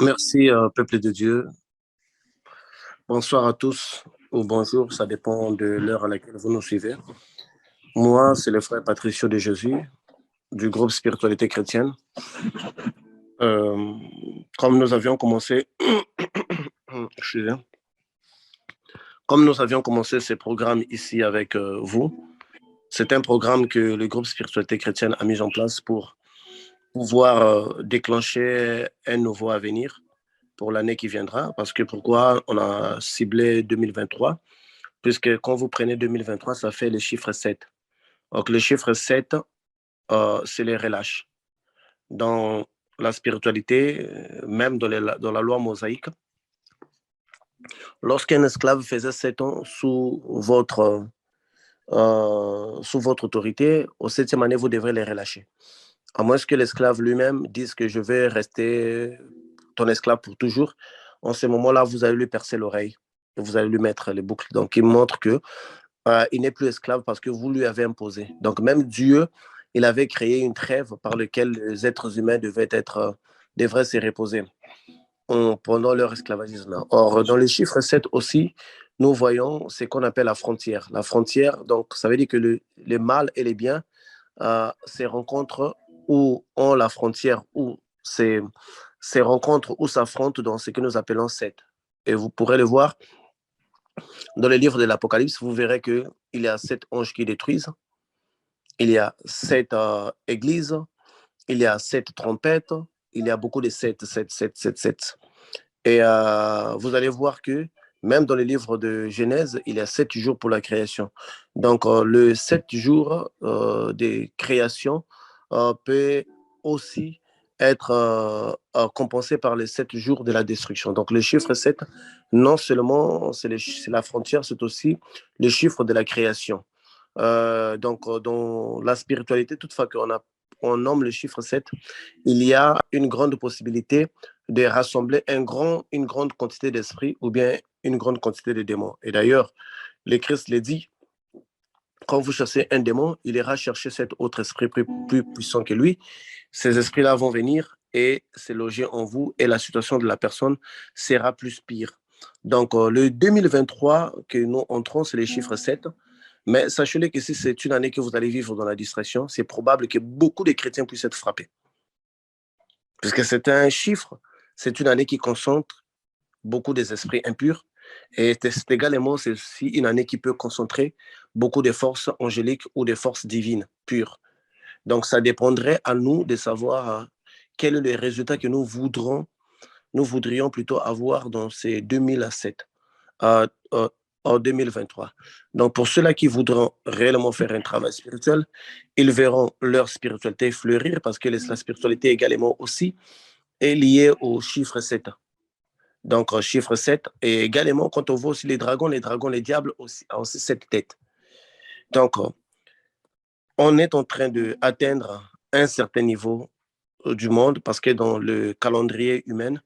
Merci, peuple de Dieu. Bonsoir à tous, ou bonjour, ça dépend de l'heure à laquelle vous nous suivez. Moi, c'est le frère Patricio de Jésus, du groupe Spiritualité chrétienne. Euh, comme nous avions commencé, excusez, comme nous avions commencé ce programme ici avec vous, c'est un programme que le groupe Spiritualité chrétienne a mis en place pour pouvoir déclencher un nouveau avenir pour l'année qui viendra. Parce que pourquoi on a ciblé 2023? Puisque quand vous prenez 2023, ça fait le chiffre 7. Donc, le chiffre 7, c'est les relâches. Dans la spiritualité, même dans la loi mosaïque, lorsqu'un esclave faisait 7 ans sous votre autorité, au septième année, vous devrez les relâcher. À moins que l'esclave lui-même dise que je vais rester ton esclave pour toujours. En ce moment-là, vous allez lui percer l'oreille et vous allez lui mettre les boucles. Donc, il montre que il n'est plus esclave parce que vous lui avez imposé. Donc, même Dieu, il avait créé une trêve par laquelle les êtres humains devraient se reposer pendant leur esclavagisme. Or, dans les chiffres 7 aussi, nous voyons ce qu'on appelle la frontière. La frontière, donc, ça veut dire que les mal et les biens se rencontrent ou ont la frontière, ou ces rencontres ou s'affrontent dans ce que nous appelons 7. Et vous pourrez le voir dans le livre de l'Apocalypse, vous verrez qu'il y a 7 anges qui détruisent, il y a 7 églises, il y a 7 trompettes, il y a beaucoup de 7, 7, 7, 7, 7. Et vous allez voir que même dans le livre de Genèse, il y a 7 jours pour la création. Donc, le 7 jours de création peut aussi être compensé par les 7 jours de la destruction. Donc, le chiffre 7, non seulement c'est la frontière, c'est aussi le chiffre de la création. Donc, dans la spiritualité, toutefois on nomme le chiffre 7, il y a une grande possibilité de rassembler une grande quantité d'esprits ou bien une grande quantité de démons. Et d'ailleurs, le Christ l'a dit, quand vous chassez un démon, il ira chercher cet autre esprit plus puissant que lui. Ces esprits-là vont venir et se loger en vous et la situation de la personne sera plus pire. Donc, le 2023 que nous entrons, c'est les chiffres 7. Mais sachez-le que si c'est une année que vous allez vivre dans la distraction, c'est probable que beaucoup de chrétiens puissent être frappés. Puisque c'est un chiffre, c'est une année qui concentre beaucoup des esprits impurs. Et c'est également c'est aussi une année qui peut concentrer beaucoup de forces angéliques ou des forces divines pures. Donc, ça dépendrait à nous de savoir quel est le résultat que nous voudrions plutôt avoir dans ces 2007, euh, euh, en 2023. Donc, pour ceux-là qui voudront réellement faire un travail spirituel, ils verront leur spiritualité fleurir parce que la spiritualité également aussi est liée au chiffre 7. Donc, chiffre 7. Et également, quand on voit aussi les dragons, les diables aussi, ont aussi 7 têtes. Donc, on est en train d'atteindre un certain niveau du monde parce que dans le calendrier humain,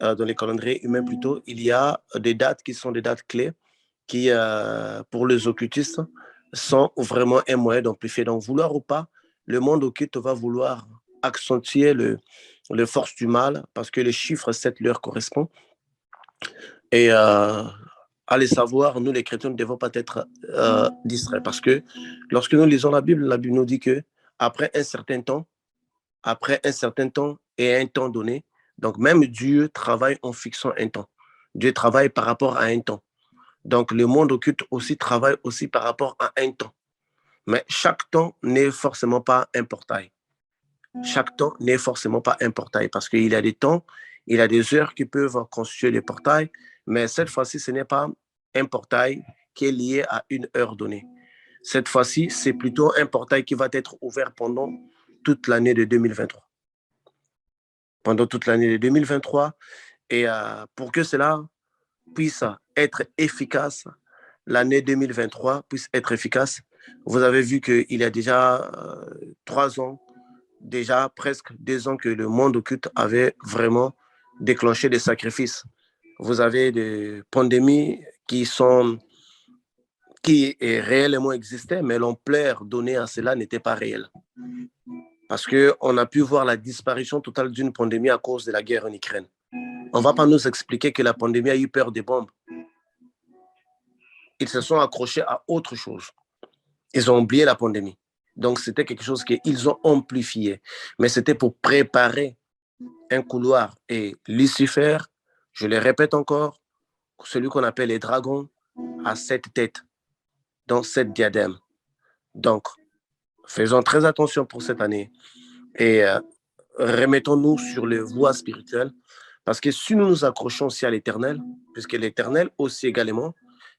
dans les calendriers humains plutôt, il y a des dates qui sont des dates clés qui, pour les occultistes, sont vraiment un moyen d'amplifier. Donc, vouloir ou pas, le monde occulte va vouloir accentuer les forces du mal parce que le chiffre 7 leur correspond. Et à les savoir, nous les chrétiens ne devons pas être distraits parce que lorsque nous lisons la Bible nous dit que après un certain temps et un temps donné, donc même Dieu travaille en fixant un temps. Dieu travaille par rapport à un temps. Donc le monde occulte aussi travaille aussi par rapport à un temps. Mais chaque temps n'est forcément pas un portail. Chaque temps n'est forcément pas un portail parce qu'il y a des temps, il y a des heures qui peuvent constituer des portails, mais cette fois-ci, ce n'est pas un portail qui est lié à une heure donnée. Cette fois-ci, c'est plutôt un portail qui va être ouvert pendant toute l'année de 2023. Pendant toute l'année de 2023. Et pour que cela puisse être efficace, l'année 2023 puisse être efficace, vous avez vu qu'il y a déjà 3 ans, déjà presque 2 ans que le monde occulte avait vraiment déclenché des sacrifices. Vous avez des pandémies qui réellement existaient, mais l'ampleur donnée à cela n'était pas réelle. Parce qu'on a pu voir la disparition totale d'une pandémie à cause de la guerre en Ukraine. On ne va pas nous expliquer que la pandémie a eu peur des bombes. Ils se sont accrochés à autre chose. Ils ont oublié la pandémie. Donc, c'était quelque chose qu'ils ont amplifié. Mais c'était pour préparer un couloir. Et Lucifer, je le répète encore, celui qu'on appelle les dragons, a 7 têtes dans 7 diadèmes. Donc, faisons très attention pour cette année et remettons-nous sur les voies spirituelles, parce que si nous nous accrochons aussi à l'Éternel, puisque l'Éternel aussi également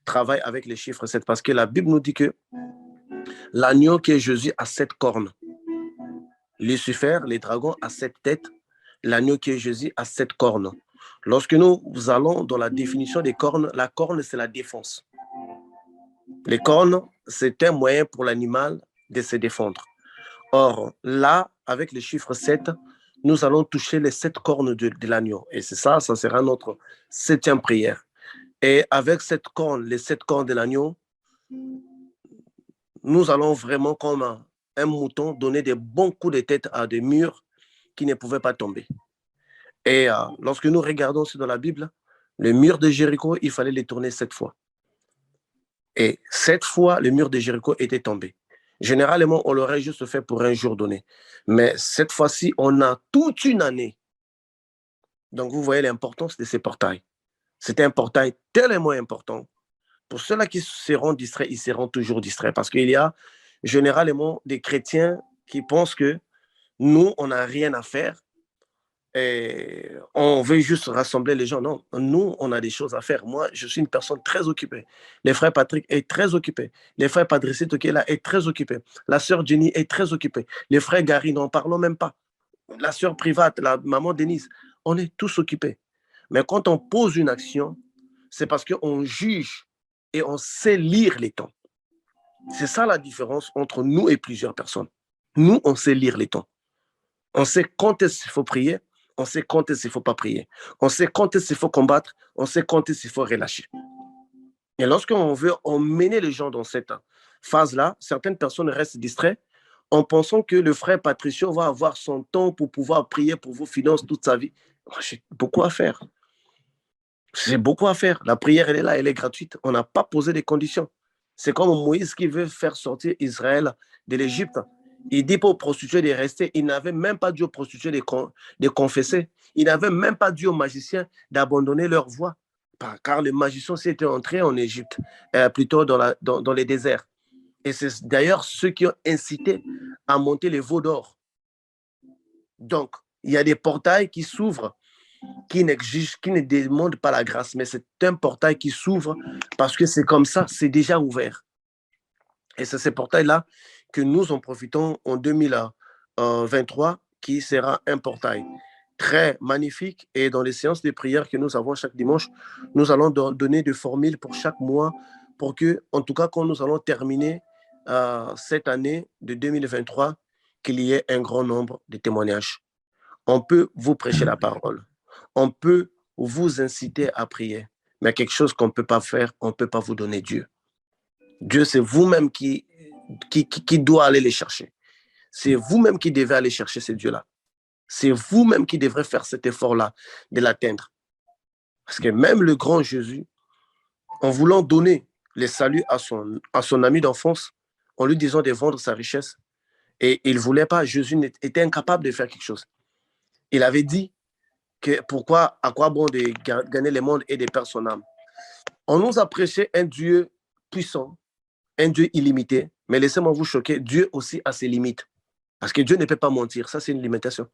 travaille avec les chiffres 7, parce que la Bible nous dit que l'agneau qui est Jésus a 7 cornes. Lucifer, les dragons, a 7 têtes. L'agneau qui est Jésus a 7 cornes. Lorsque nous allons dans la définition des cornes, la corne, c'est la défense. Les cornes, c'est un moyen pour l'animal de se défendre. Or, là, avec le chiffre 7, nous allons toucher les 7 cornes de l'agneau. Et c'est ça, ça sera notre 7e prière. Et avec cette corne, les 7 cornes de l'agneau, nous allons vraiment, comme un mouton, donner des bons coups de tête à des murs qui ne pouvaient pas tomber. Et lorsque nous regardons aussi dans la Bible, le mur de Jéricho, il fallait les tourner 7 fois. Et 7 fois, le mur de Jéricho était tombé. Généralement, on l'aurait juste fait pour un jour donné. Mais cette fois-ci, on a toute une année. Donc, vous voyez l'importance de ces portails. C'est un portail tellement important. Pour ceux-là qui seront distraits, ils seront toujours distraits. Parce qu'il y a généralement des chrétiens qui pensent que nous, on n'a rien à faire. Et on veut juste rassembler les gens. Non, nous, on a des choses à faire. Moi, je suis une personne très occupée. Le frère Patrick est très occupé. Le frère Patrice Tokela est très occupé. La sœur Jenny est très occupée. Le frère Gary, n'en parlons même pas. La sœur private, la maman Denise, on est tous occupés. Mais quand on pose une action, c'est parce qu'on juge et on sait lire les temps. C'est ça la différence entre nous et plusieurs personnes. Nous, on sait lire les temps. On sait quand est-ce qu'il faut prier. On sait quand est-ce qu'il ne faut pas prier. On sait quand est-ce qu'il faut combattre. On sait quand est-ce qu'il faut relâcher. Et lorsqu'on veut emmener les gens dans cette phase-là, certaines personnes restent distraites en pensant que le frère Patricio va avoir son temps pour pouvoir prier pour vos finances toute sa vie. J'ai beaucoup à faire. J'ai beaucoup à faire. La prière, elle est là, elle est gratuite. On n'a pas posé des conditions. C'est comme Moïse qui veut faire sortir Israël de l'Égypte. Il dit pas aux prostituées de rester. Il n'avait même pas dit aux prostituées de confesser. Il n'avait même pas dit aux magiciens d'abandonner leur voie. Car les magiciens s'étaient entrés en Égypte, plutôt dans les déserts. Et c'est d'ailleurs ceux qui ont incité à monter les veaux d'or. Donc, il y a des portails qui s'ouvrent, qui n'exigent, qui ne demandent pas la grâce, mais c'est un portail qui s'ouvre parce que c'est comme ça, c'est déjà ouvert. Et c'est ces portails-là que nous en profitons en 2023, qui sera un portail très magnifique. Et dans les séances de prière que nous avons chaque dimanche, nous allons donner des formules pour chaque mois, pour que, en tout cas, quand nous allons terminer cette année de 2023, qu'il y ait un grand nombre de témoignages. On peut vous prêcher la parole. On peut vous inciter à prier. Mais quelque chose qu'on ne peut pas faire, on ne peut pas vous donner Dieu. Dieu, c'est vous-même qui doit aller les chercher. C'est vous-même qui devez aller chercher ce Dieu-là. C'est vous-même qui devrez faire cet effort-là de l'atteindre. Parce que même le grand Jésus, en voulant donner le salut à son ami d'enfance, en lui disant de vendre sa richesse, et il ne voulait pas, Jésus était incapable de faire quelque chose. Il avait dit que à quoi bon de gagner le monde et de perdre son âme. On nous a prêché un Dieu puissant, un Dieu illimité, mais laissez-moi vous choquer, Dieu aussi a ses limites. Parce que Dieu ne peut pas mentir, ça c'est une limitation.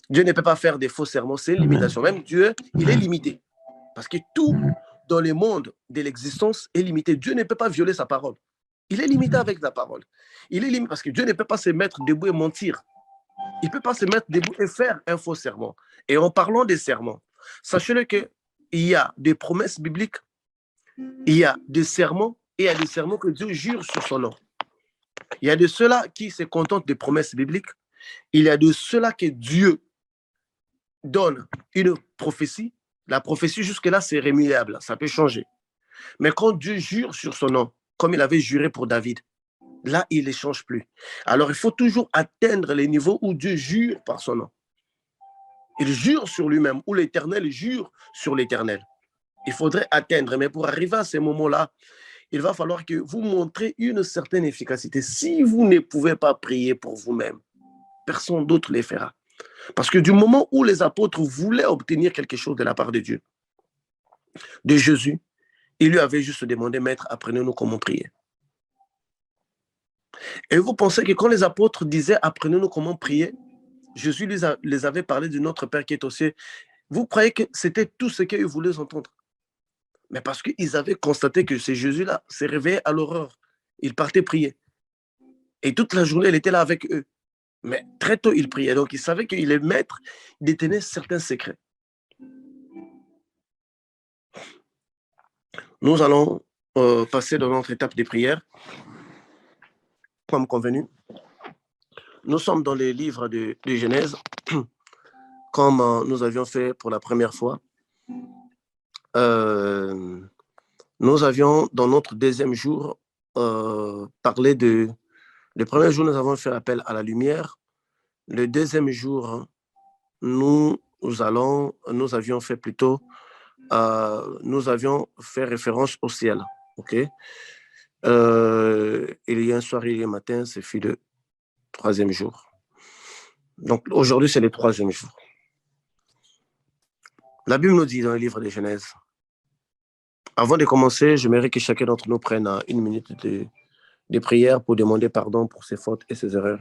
Dieu ne peut pas faire des faux serments, c'est une limitation. Même Dieu, il est limité. Parce que tout dans le monde de l'existence est limité. Dieu ne peut pas violer sa parole. Il est limité avec la parole. Il est limité parce que Dieu ne peut pas se mettre debout et mentir. Il ne peut pas se mettre debout et faire un faux serment. Et en parlant des serments, sachez-le qu'il y a des promesses bibliques, il y a des serments, et il y a des serments que Dieu jure sur son nom. Il y a de ceux-là qui se contentent des promesses bibliques. Il y a de ceux-là que Dieu donne une prophétie. La prophétie, jusque-là, c'est remuable. Ça peut changer. Mais quand Dieu jure sur son nom, comme il avait juré pour David, là, il ne change plus. Alors, il faut toujours atteindre les niveaux où Dieu jure par son nom. Il jure sur lui-même, ou l'Éternel jure sur l'Éternel. Il faudrait atteindre, mais pour arriver à ces moments-là, il va falloir que vous montrez une certaine efficacité. Si vous ne pouvez pas prier pour vous-même, personne d'autre le fera. Parce que du moment où les apôtres voulaient obtenir quelque chose de la part de Dieu, de Jésus, il lui avait juste demandé, Maître, apprenez-nous comment prier. Et vous pensez que quand les apôtres disaient, apprenez-nous comment prier, Jésus les avait parlé de notre Père qui est au ciel. Vous croyez que c'était tout ce qu'ils voulaient entendre? Mais parce qu'ils avaient constaté que ce Jésus-là s'est réveillé à l'aurore. Il partait prier. Et toute la journée, il était là avec eux. Mais très tôt, il priait. Donc, il savait qu'il est maître, il détenait certains secrets. Nous allons passer dans notre étape de prière, comme convenu. Nous sommes dans les livres de Genèse, comme nous avions fait pour la première fois. Nous avions, dans notre deuxième jour, parlé de... Le premier jour, nous avons fait appel à la lumière. Le deuxième jour, nous avions fait plutôt... nous avions fait référence au ciel. OK? Il y a un soir, il y a un matin, c'est fut le troisième jour. Donc, aujourd'hui, c'est le troisième jour. La Bible nous dit dans le livre de Genèse, avant de commencer, j'aimerais que chacun d'entre nous prenne une minute de prière pour demander pardon pour ses fautes et ses erreurs.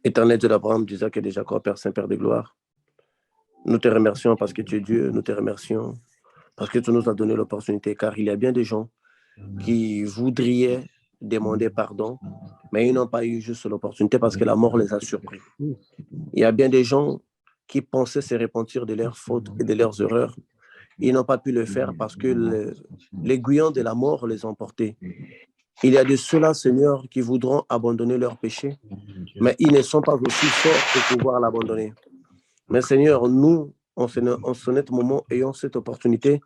Éternel Dieu d'Abraham, d'Isaac et de Jacob, Père Saint, Père de gloire, nous te remercions parce que tu es Dieu, nous te remercions parce que tu nous as donné l'opportunité, car il y a bien des gens qui voudraient demander pardon, mais ils n'ont pas eu juste l'opportunité parce que la mort les a surpris. Il y a bien des gens qui pensaient se repentir de leurs fautes et de leurs erreurs. Ils n'ont pas pu le faire parce que l'aiguillon de la mort les a emportés. Il y a de ceux-là, Seigneur, qui voudront abandonner leur péché, mais ils ne sont pas aussi forts pour pouvoir l'abandonner. Mais Seigneur, nous, en ce moment, ayons cette opportunité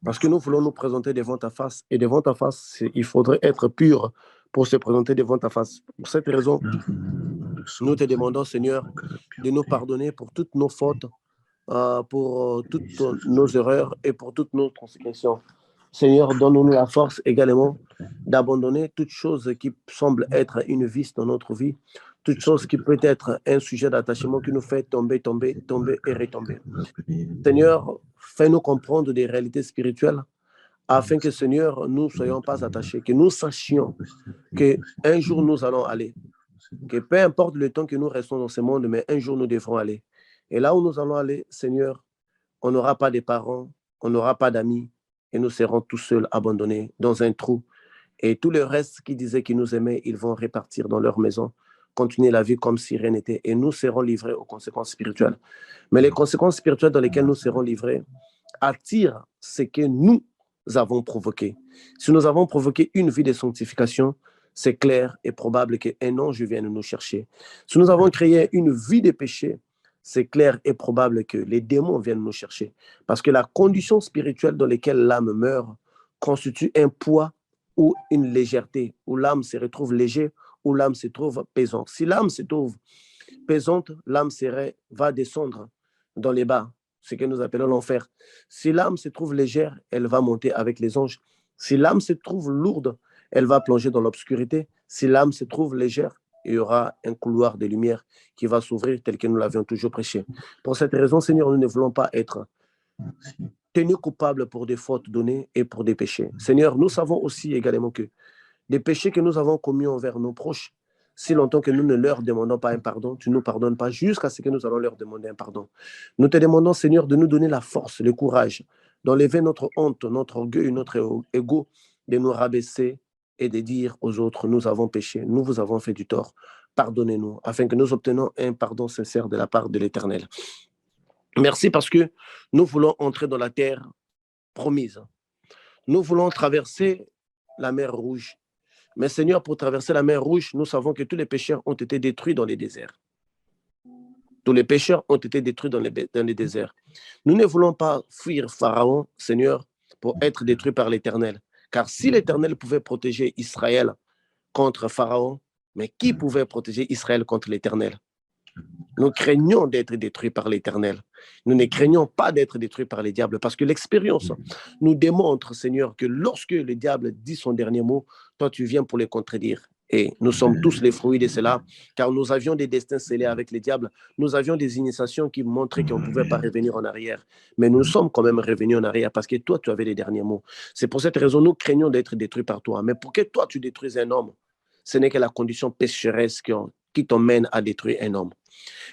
parce que nous voulons nous présenter devant ta face. Et devant ta face, il faudrait être pur pour se présenter devant ta face. Pour cette raison, nous te demandons, Seigneur, de nous pardonner pour toutes nos fautes, pour toutes nos erreurs et pour toutes nos transgressions. Seigneur, donne-nous la force également d'abandonner toute chose qui semble être une vice dans notre vie, toute chose qui peut être un sujet d'attachement qui nous fait tomber et retomber. Seigneur, fais-nous comprendre des réalités spirituelles afin que, Seigneur, nous ne soyons pas attachés, que nous sachions qu'un jour nous allons aller, que peu importe le temps que nous restons dans ce monde, mais un jour nous devrons aller. Et là où nous allons aller, Seigneur, on n'aura pas de parents, on n'aura pas d'amis, et nous serons tout seuls abandonnés dans un trou. Et tout le reste qui disaient qu'ils nous aimaient, ils vont repartir dans leur maison, continuer la vie comme si rien n'était, et nous serons livrés aux conséquences spirituelles. Mais les conséquences spirituelles dans lesquelles nous serons livrés attirent ce que nous avons provoqué. Si nous avons provoqué une vie de sanctification, c'est clair et probable qu'un ange vienne nous chercher. Si nous avons créé une vie de péché, c'est clair et probable que les démons viennent nous chercher. Parce que la condition spirituelle dans laquelle l'âme meurt constitue un poids ou une légèreté, où l'âme se retrouve légère, où l'âme se trouve pesante. Si l'âme se trouve pesante, l'âme va descendre dans les bas, ce que nous appelons l'enfer. Si l'âme se trouve légère, elle va monter avec les anges. Si l'âme se trouve lourde, elle va plonger dans l'obscurité. Si l'âme se trouve légère, il y aura un couloir de lumière qui va s'ouvrir tel que nous l'avions toujours prêché. Pour cette raison, Seigneur, nous ne voulons pas être tenus coupables pour des fautes données et pour des péchés. Seigneur, nous savons aussi également que des péchés que nous avons commis envers nos proches, si longtemps que nous ne leur demandons pas un pardon, tu ne nous pardonnes pas jusqu'à ce que nous allons leur demander un pardon. Nous te demandons, Seigneur, de nous donner la force, le courage, d'enlever notre honte, notre orgueil, notre ego, de nous rabaisser et de dire aux autres, nous avons péché, nous vous avons fait du tort, pardonnez-nous, afin que nous obtenions un pardon sincère de la part de l'Éternel. Merci parce que nous voulons entrer dans la terre promise. Nous voulons traverser la mer Rouge. Mais Seigneur, pour traverser la mer Rouge, nous savons que tous les pécheurs ont été détruits dans les déserts. Tous les pécheurs ont été détruits dans les déserts. Nous ne voulons pas fuir Pharaon, Seigneur, pour être détruits par l'Éternel. Car si l'Éternel pouvait protéger Israël contre Pharaon, Mais qui pouvait protéger Israël contre l'Éternel? Nous craignons d'être détruits par l'Éternel. Nous ne craignons pas d'être détruits par les diables parce que l'expérience nous démontre, Seigneur, que lorsque le diable dit son dernier mot, toi, tu viens pour le contredire. Et nous sommes tous les fruits de cela, car nous avions des destins scellés avec les diables. Nous avions des initiations qui montraient qu'on ne pouvait pas revenir en arrière. Mais nous sommes quand même revenus en arrière parce que toi, tu avais les derniers mots. C'est pour cette raison, nous craignons d'être détruits par toi. Mais pour que toi, tu détruises un homme, ce n'est que la condition pécheresse qui t'emmène à détruire un homme.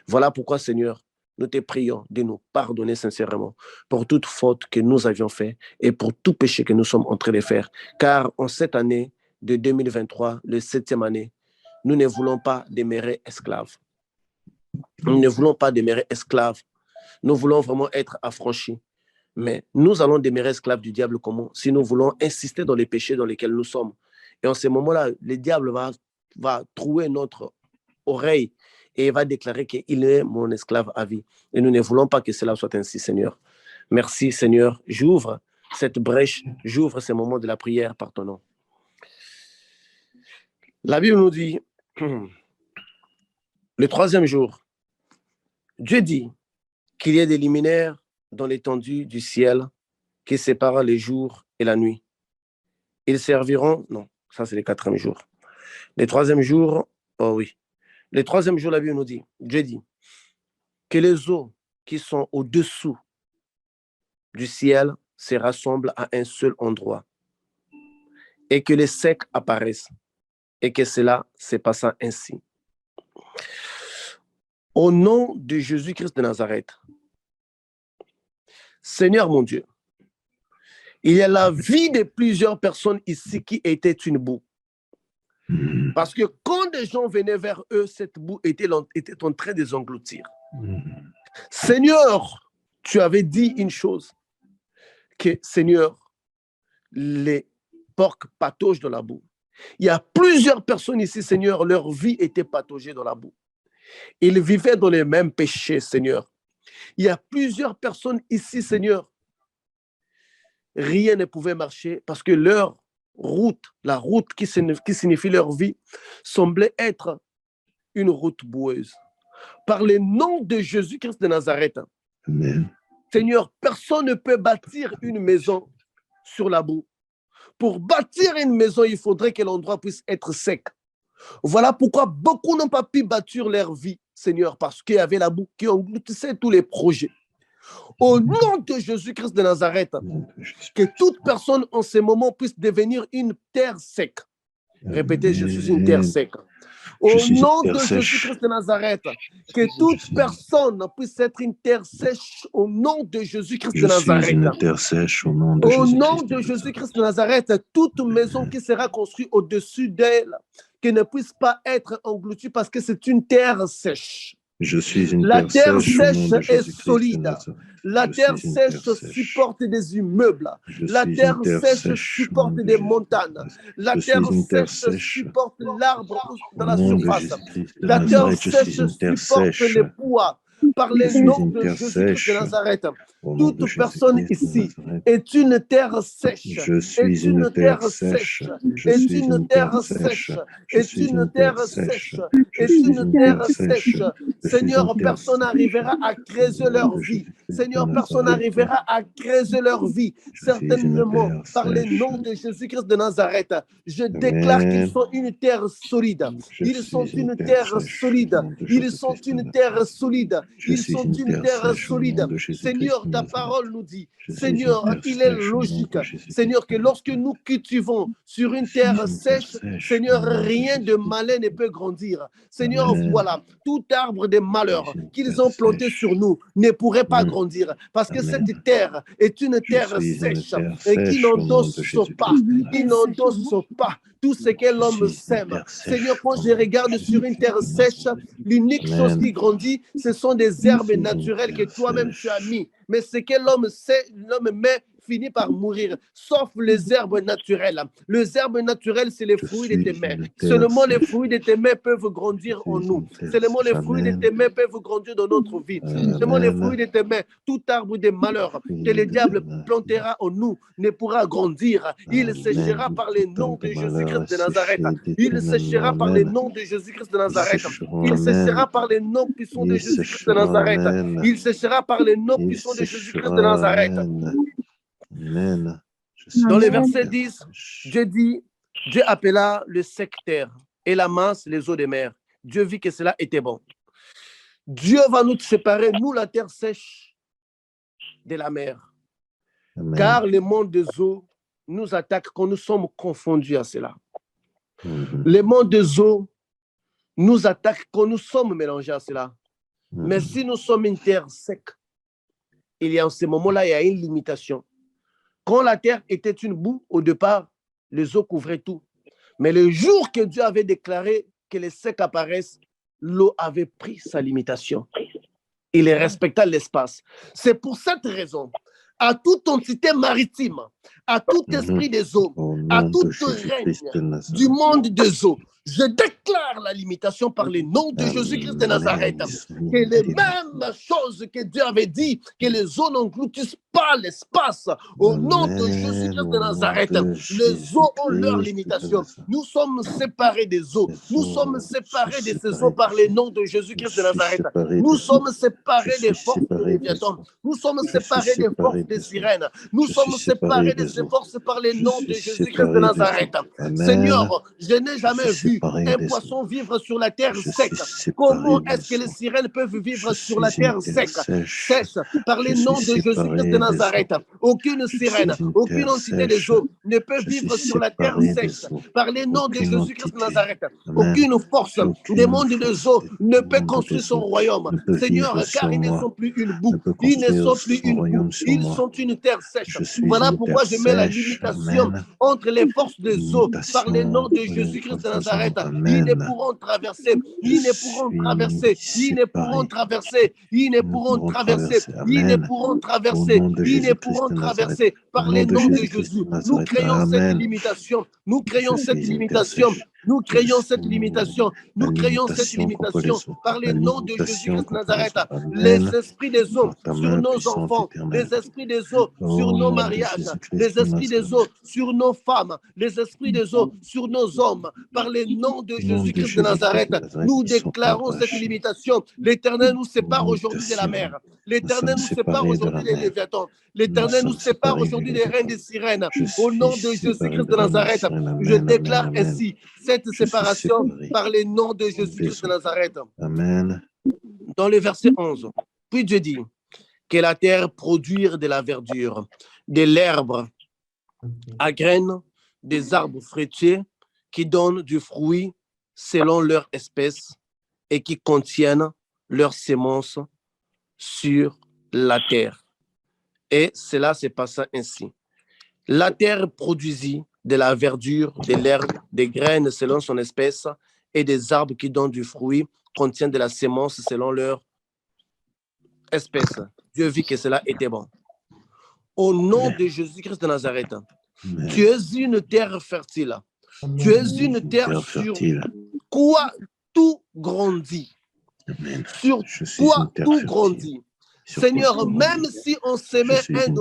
Voilà pourquoi, Seigneur, nous te prions de nous pardonner sincèrement pour toute faute que nous avions fait et pour tout péché que nous sommes en train de faire. Car en cette année de 2023, le 7e année, nous ne voulons pas demeurer esclaves. Nous ne voulons pas demeurer esclaves. Nous voulons vraiment être affranchis. Mais nous allons demeurer esclaves du diable comment? Si nous voulons insister dans les péchés dans lesquels nous sommes. Et en ce moment-là, le diable va trouer notre oreille et il va déclarer qu'il est mon esclave à vie. Et nous ne voulons pas que cela soit ainsi, Seigneur. Merci, Seigneur. J'ouvre cette brèche, j'ouvre ce moment de la prière par ton nom. La Bible nous dit, le 3e jour, Dieu dit qu'il y a des luminaires dans l'étendue du ciel qui séparent les jours et la nuit. Ils serviront, non, ça c'est le 4e jour. Le 3e jour, oh oui. Le 3e jour, la Bible nous dit, Dieu dit, que les eaux qui sont au-dessous du ciel se rassemblent à un seul endroit et que les secs apparaissent et que cela se passa ainsi. Au nom de Jésus-Christ de Nazareth, Seigneur mon Dieu, il y a la vie de plusieurs personnes ici qui étaient une boue. Parce que quand des gens venaient vers eux, cette boue était en train de les engloutir. Seigneur, tu avais dit une chose, que Seigneur, les porcs pataugent dans la boue. Il y a plusieurs personnes ici, Seigneur, leur vie était pataugée dans la boue. Ils vivaient dans les mêmes péchés, Seigneur. Il y a plusieurs personnes ici, Seigneur. Rien ne pouvait marcher parce que leur route, la route qui signifie leur vie, semblait être une route boueuse. Par le nom de Jésus-Christ de Nazareth, Amen. Seigneur, personne ne peut bâtir une maison sur la boue. Pour bâtir une maison, il faudrait que l'endroit puisse être sec. Voilà pourquoi beaucoup n'ont pas pu bâtir leur vie, Seigneur, parce qu'il y avait la boue qui engloutissait tous les projets. Au nom de Jésus-Christ de Nazareth, que toute personne en ce moment puisse devenir une terre sec. Répétez, je suis une terre sec. Au nom de Jésus-Christ de Nazareth, que toute personne puisse être une terre sèche au nom de Jésus-Christ de Nazareth. Je suis une terre sèche au nom de Au Jésus-Christ. nom de Jésus-Christ de Nazareth, toute maison qui sera construite au-dessus d'elle, qui ne puisse pas être engloutie parce que c'est une terre sèche. Je suis une La terre terre sèche est solide. La terre sèche supporte des immeubles. La terre sèche supporte des montagnes. La terre sèche supporte l'arbre dans la surface. La terre sèche supporte les poids. Par les noms de Jésus-Christ de Nazareth, toute personne ici est une terre sèche. Je suis une terre sèche. Est une terre sèche. Est une terre sèche. Est une terre sèche. Seigneur, personne n'arrivera à creuser leur vie. Seigneur, personne n'arrivera à creuser leur vie. Certainement, par les noms de Jésus-Christ de Nazareth, je déclare qu'ils sont une terre solide. Ils sont une terre solide. Ils sont une terre solide. Ils sont une terre solide. Seigneur, ta parole nous dit, Seigneur, il est logique, Seigneur, que lorsque nous cultivons sur une terre sèche, Seigneur, rien de malin ne peut grandir. Seigneur, voilà, tout arbre de malheur qu'ils ont planté sur nous ne pourrait pas grandir parce que cette terre est une terre sèche et qui n'endosse pas, qui n'endosse pas tout ce que l'homme sème. Seigneur, quand je regarde sur une terre sèche, l'unique chose qui grandit, ce sont des herbes naturelles que toi-même tu as mis. Mais ce que l'homme met finit par mourir, sauf les herbes naturelles. Les herbes naturelles, c'est les fruits de tes mains. Seulement les fruits de tes mains peuvent grandir en nous. Seulement les fruits de tes mains peuvent grandir dans notre vie. Seulement les fruits de tes mains, tout arbre de malheur que le diable plantera en nous ne pourra grandir. Il séchera par le nom de Jésus-Christ de Nazareth. Il séchera par le nom de Jésus-Christ de Nazareth. Il séchera par le nom puissant de Jésus-Christ de Nazareth. Il séchera par le nom puissant de Jésus-Christ de Nazareth. Amen. Dans le verset 10, Dieu dit, Dieu appela le sec terre et la masse les eaux des mers. Dieu vit que cela était bon. Dieu va nous séparer, nous la terre sèche, de la mer. Amen. Car le monde des eaux nous attaque quand nous sommes confondus à cela. Le monde des eaux nous attaque quand nous sommes mélangés à cela. Mais si nous sommes une terre sec, il y a en ce moment-là, il y a une limitation. Quand la terre était une boue, au départ, les eaux couvraient tout. Mais le jour que Dieu avait déclaré que les secs apparaissent, l'eau avait pris sa limitation. Il respecta l'espace. C'est pour cette raison, à toute entité maritime, à tout esprit des eaux, à tout règne du monde des eaux, je déclare la limitation par le nom de Jésus-Christ de Nazareth. Que les mêmes choses que Dieu avait dit, que les eaux n'engloutissent pas l'espace, au nom de Jésus-Christ de Nazareth, les eaux ont leur limitation. Nous sommes séparés des eaux. Nous sommes séparés de ces eaux par le nom de Jésus-Christ de Nazareth. Nous sommes séparés des forces de Léviathan. Nous sommes séparés des forces des sirènes. Nous sommes séparés de ces forces par le nom de Jésus-Christ de Nazareth. Seigneur, je n'ai jamais vu un poisson vivre sur la terre sec. Comment est-ce que les sirènes peuvent vivre sur la terre sec? Sèche par le nom de Jésus-Christ de Nazareth. Aucune sirène, aucune entité des eaux ne peut vivre sur la terre sèche par le nom de Jésus-Christ de Nazareth. Aucune force des mondes des eaux ne peut construire son royaume. Seigneur, car ils ne sont plus une boue, ils ne sont plus une boue, ils sont une terre sèche. Voilà pourquoi je mets la limitation entre les forces des eaux par le nom de Jésus-Christ de Nazareth. Ils ne pourront traverser, ils ne pourront traverser, ils ne pourront traverser, ils ne pourront traverser, ils ne pourront traverser, ils ne pourront traverser par le nom de Jésus. Nous créons cette limitation, nous créons cette limitation. Nous créons cette limitation, nous créons cette limitation par le nom de Jésus-Christ de Nazareth. Les esprits des eaux sur nos enfants, les esprits des eaux sur nos mariages, les esprits des eaux sur nos femmes, les esprits des eaux sur nos hommes, par le nom de Jésus-Christ de Nazareth, nous déclarons cette limitation. L'Éternel nous sépare aujourd'hui de la mer. L'Éternel nous sépare aujourd'hui des Léviathans. L'Éternel nous sépare aujourd'hui des reines des sirènes. Au nom de Jésus-Christ de Nazareth, je déclare ainsi cette séparation par le nom de Jésus-Christ de Nazareth. Amen. Dans le verset 11, puis Dieu dit que la terre produire de la verdure, de l'herbe à graines, des arbres fruitiers qui donnent du fruit selon leur espèce et qui contiennent leurs semences sur la terre. Et cela se passa ainsi. La terre produisit de la verdure, de l'herbe, des graines selon son espèce et des arbres qui donnent du fruit, contiennent de la semence selon leur espèce. Dieu vit que cela était bon. Au nom de Jésus-Christ de Nazareth, tu es une terre fertile. Tu es une terre sur quoi tout grandit. Sur quoi tout grandit. Seigneur, même si on s'émet $1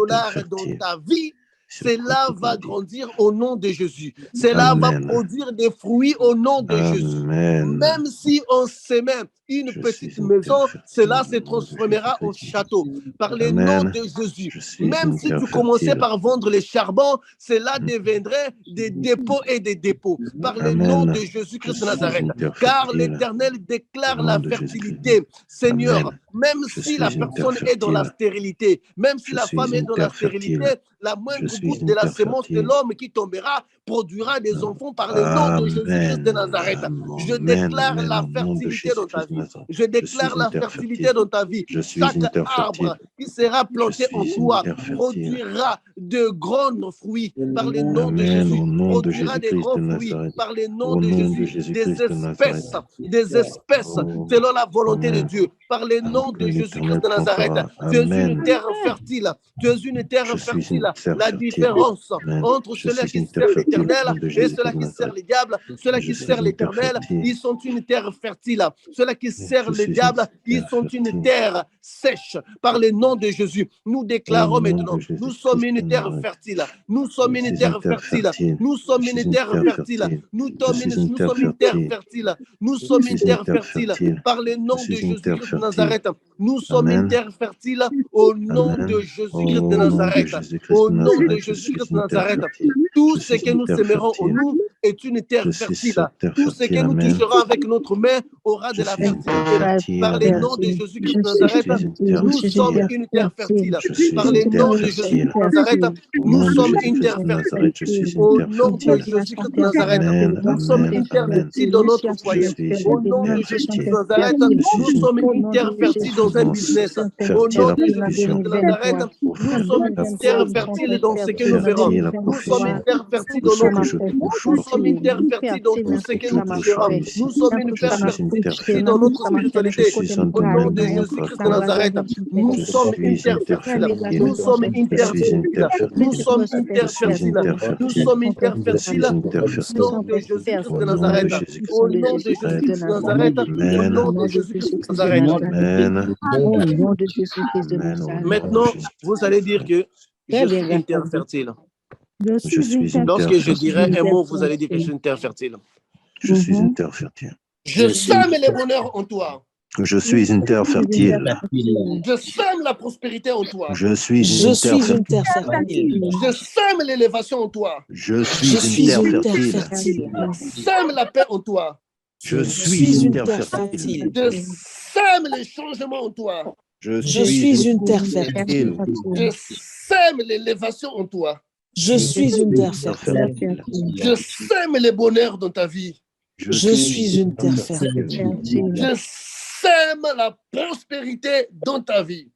dans ta vie, cela va grandir au nom de Jésus. Cela va produire des fruits au nom de Jésus. Même si on s'émet une petite maison, cela se transformera en château par le nom de Jésus. Même si tu commençais par vendre les charbons, cela deviendrait des dépôts et des dépôts par le nom de Jésus-Christ de Nazareth. Car l'Éternel déclare la fertilité. Seigneur, même si la personne est dans la stérilité, même si la femme est dans la stérilité, la moindre goutte de la sémence de l'homme qui tombera produira des enfants par le nom de Jésus-Christ de Nazareth. Je déclare la fertilité dans ta vie. Je déclare la fertilité dans ta vie. Chaque arbre qui sera planté en toi produira de grands fruits par le nom de Amen. Jésus. Au nom de Produira des Jésus-Christ grands de fruits Nazareth. par le nom Au de nom de Jésus. Jésus-Christ Des de Nazareth. espèces Oh, selon la volonté de Amen. Dieu. Par le nom Alors que de Jésus-Christ l'Éternel de Nazareth. plantera. Tu es une Amen. terre fertile. Tu es une terre Je suis fertile. une terre La fertile. différence Amen. entre Je ceux-là suis qui une terre servent fertile au l'Éternel nom de et Jésus-Christ ceux-là de qui servent Nazareth. le diable, ceux-là Je qui suis servent une terre l'Éternel, fertile. ils sont une terre fertile. Ceux-là qui servent Je le suis diable, une ils terre sont une fertile. terre sèche. Par le nom de Jésus, nous Au déclarons nom maintenant, de nous sommes Jésus-Christ une de terre Nazareth. fertile. Nous sommes Je une suis une terre terre fertile. fertile. Nous sommes Je une suis une terre terre fertile. fertile. Nous Je sommes suis une nous terre sommes une terre fertile. fertile. Nous Je sommes une suis une terre terre fertile. fertile. Par le Je nom de suis une terre Jésus-Christ de fertile. Nazareth, nous sommes une Amen. terre fertile au nom Amen. de Jésus-Christ de Au nom de Nazareth. Jésus-Christ Au de nom de Nazareth, je suis Jésus-Christ de une terre Nazareth, fertile. tout Je ce suis que une nous terre sèmerons en fertile. nous est une terre Je suis fertile. cette terre Tout ce fertile. que nous Amen. toucherons avec notre main aura de Je la suis une terre fertilité. fertile. Par le Amen. nom de Jésus-Christ de Je Nazareth, suis une terre nous sommes fertile. une terre fertile. Je suis Par une le terre nom de Jésus-Christ fertile. de Nazareth, Au nous nom de sommes une Jésus-Christ terre de fertile. Nazareth, je suis une Au terre nom de fertile. Jésus-Christ de Nazareth, Amen. nous sommes Amen. une terre Amen. fertile dans notre Je foyer. suis Au une nom de terre Jésus-Christ fertile. de Nazareth, Je suis nous une sommes une terre fertile dans un semence business. Au fertile nom à de Jésus-Christ provision. de Nazareth, nous sommes La une terre fertile dans ce que nous verrons. fertile à Nous sommes une profession. terre fertile Tout dans ce notre que je vie. touche Nous porte sommes une terre fertile dans tout ce porte que nous de toucherons. fruits Nous ici. sommes une Je terre suis une terre fertile dans fertile. notre Je spiritualité. suis un Au nom domaine de de Jésus-Christ de grâce. Nazareth, nous Je sommes une suis terre une terre fertile. fertile. Nous sommes une Je terre suis une fertile. terre Nous fertile. sommes une Je terre suis une fertile. terre Nous fertile. sommes une terre Je suis fertile. une terre Au fertile. nom de Jésus-Christ Au de nom de Nazareth. Jésus-Christ Au de nom de Nazareth. Jésus-Christ de Nazareth. Au Amen. nom de Jésus-Christ de Nazareth. Amen. Au nom de Jésus-Christ de Amen. Au nom de Maintenant, Jésus-Christ de vous allez dire Nazareth. que je suis une terre fertile. Je Je suis une suis une terre terre Lorsque je dirai fertile. un mot, vous allez dire que je suis une terre fertile. Je suis une terre fertile. Je sème les bonheurs en toi. Je suis une terre fertile. Je sème la prospérité en toi. Je suis Je une suis terre une terre fertile. Je sème l'élévation en toi. Je Je suis une terre fertile. fertile. Je sème la paix en toi. Je Je suis une terre fertile. fertile. Je sème les changements en toi. Je Je suis une terre fertile. fertile. Je sème l'élévation en toi. Je suis une terre fertile. Je sème les bonheurs dans ta vie. Je suis une terre fertile. Je sème la prospérité dans ta vie.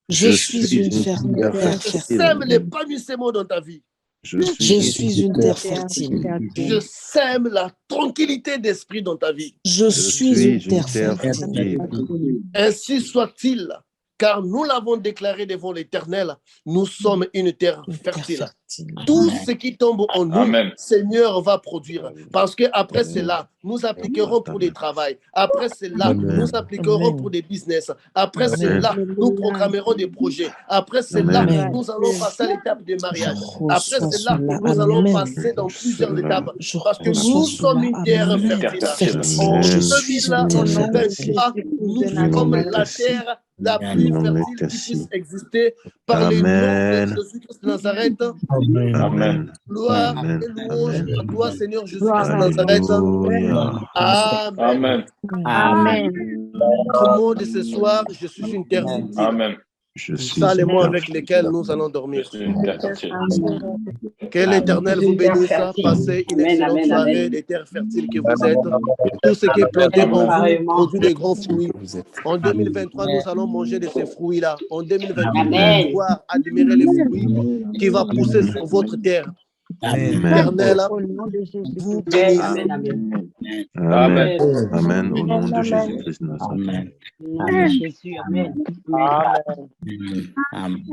Je suis une terre Je sème fertile. l'épanouissement dans ta vie. Je suis une terre fertile. Je sème la tranquillité d'esprit dans ta vie. Je suis une terre fertile. Ainsi soit-il, car nous l'avons déclaré devant l'Éternel, nous sommes une terre fertile. Tout ce qui tombe en nous, Amen. Seigneur va produire. Parce qu'après cela, nous appliquerons pour des travails. Après cela, Amen. nous appliquerons Amen. pour des business. Après Amen. cela, nous programmerons des projets. Après cela, Amen. nous allons passer à l'étape de mariage. Je Après reçois cela, cela. nous allons Amen. passer dans plusieurs étapes. Je Parce que reçois nous sommes cela. une terre Amen. fertile. Fertile. En Je suis une terre fertile. 2023, nous sommes la terre la plus fertile qui puisse exister par le nom Amen. de Jésus-Christ de Nazareth. Amen. Gloire Amen. et louange Amen. à toi, Seigneur Jésus-Christ de Nazareth. Alléluia. Amen. Amen. Amen. Notre mot de ce soir, je suis une terre fertile. Amen. Je suis Ça, les une mots terre avec lesquels nous allons Je dormir. suis une terre fertile. Que l'Éternel vous bénisse. Passez une excellente soirée des terres fertiles que vous êtes. Tout ce qui est planté en vous produit de grands fruits. En 2023, nous allons manger de ces fruits-là. En 2022, vous allez pouvoir admirer les fruits qui vont pousser sur votre terre. L'Éternel vous bénisse. Amen. Amen. Amen. Au nom de Jésus-Christ de Nazareth. Amen. Amen. Jésus, amen. Amen. Amen.